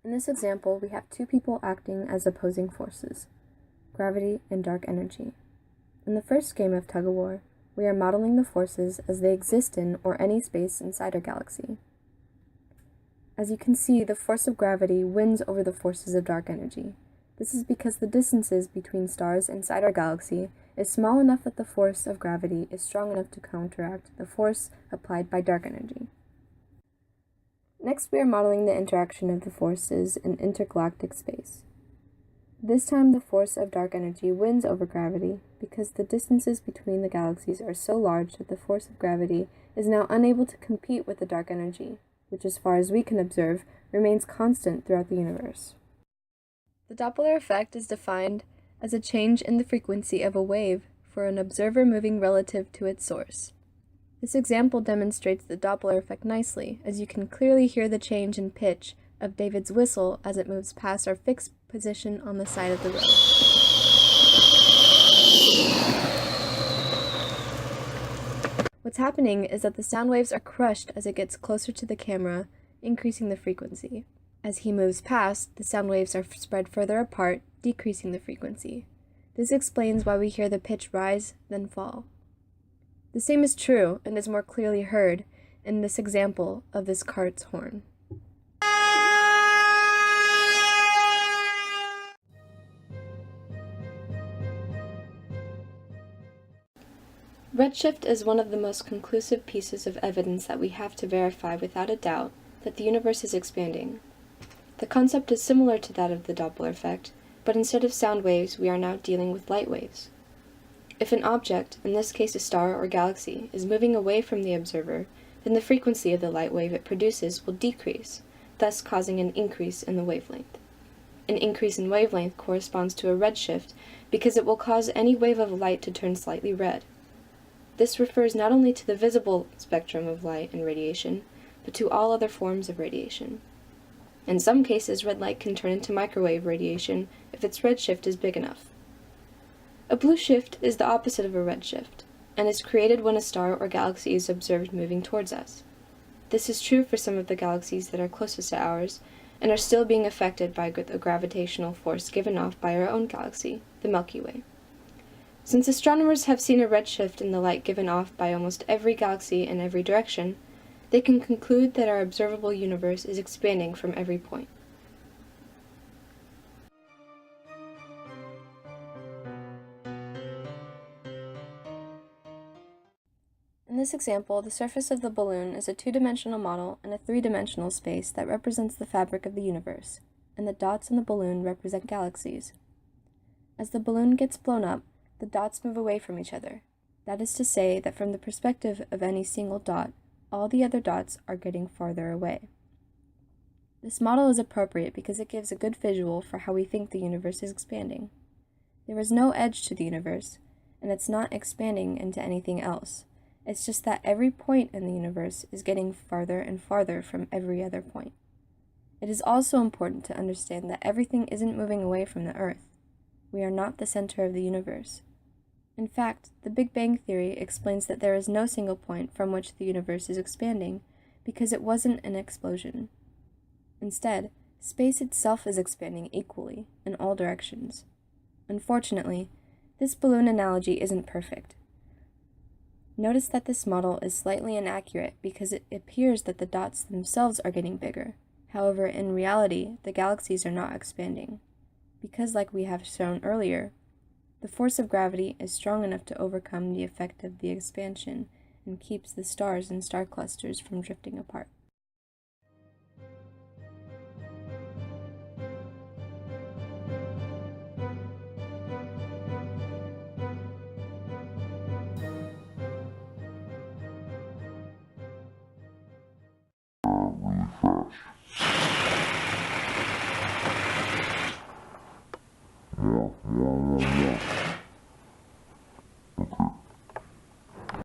In this example, we have two people acting as opposing forces, gravity and dark energy. In the first game of tug-of-war, we are modeling the forces as they exist in or any space inside our galaxy. As you can see, the force of gravity wins over the forces of dark energy. This is because the distances between stars inside our galaxy is small enough that the force of gravity is strong enough to counteract the force applied by dark energy. Next, we are modeling the interaction of the forces in intergalactic space. This time, the force of dark energy wins over gravity because the distances between the galaxies are so large that the force of gravity is now unable to compete with the dark energy, which, as far as we can observe, remains constant throughout the universe. The Doppler effect is defined as a change in the frequency of a wave for an observer moving relative to its source. This example demonstrates the Doppler effect nicely, as you can clearly hear the change in pitch of David's whistle as it moves past our fixed position on the side of the road. What's happening is that the sound waves are crushed as it gets closer to the camera, increasing the frequency. As he moves past, the sound waves are spread further apart, decreasing the frequency. This explains why we hear the pitch rise, then fall. The same is true, and is more clearly heard, in this example of this cart's horn. Redshift is one of the most conclusive pieces of evidence that we have to verify without a doubt that the universe is expanding. The concept is similar to that of the Doppler effect, but instead of sound waves, we are now dealing with light waves. If an object, in this case a star or galaxy, is moving away from the observer, then the frequency of the light wave it produces will decrease, thus causing an increase in the wavelength. An increase in wavelength corresponds to a redshift because it will cause any wave of light to turn slightly red. This refers not only to the visible spectrum of light and radiation, but to all other forms of radiation. In some cases, red light can turn into microwave radiation if its redshift is big enough. A blue shift is the opposite of a redshift, and is created when a star or galaxy is observed moving towards us. This is true for some of the galaxies that are closest to ours, and are still being affected by the gravitational force given off by our own galaxy, the Milky Way. Since astronomers have seen a redshift in the light given off by almost every galaxy in every direction, they can conclude that our observable universe is expanding from every point. In this example, the surface of the balloon is a two-dimensional model in a three-dimensional space that represents the fabric of the universe, and the dots on the balloon represent galaxies. As the balloon gets blown up, the dots move away from each other. That is to say that from the perspective of any single dot, all the other dots are getting farther away. This model is appropriate because it gives a good visual for how we think the universe is expanding. There is no edge to the universe, and it's not expanding into anything else. It's just that every point in the universe is getting farther and farther from every other point. It is also important to understand that everything isn't moving away from the Earth. We are not the center of the universe. In fact, the Big Bang Theory explains that there is no single point from which the universe is expanding because it wasn't an explosion. Instead, space itself is expanding equally in all directions. Unfortunately, this balloon analogy isn't perfect. Notice that this model is slightly inaccurate because it appears that the dots themselves are getting bigger. However, in reality, the galaxies are not expanding. Because, like we have shown earlier, the force of gravity is strong enough to overcome the effect of the expansion and keeps the stars and star clusters from drifting apart. Really fast. Yeah.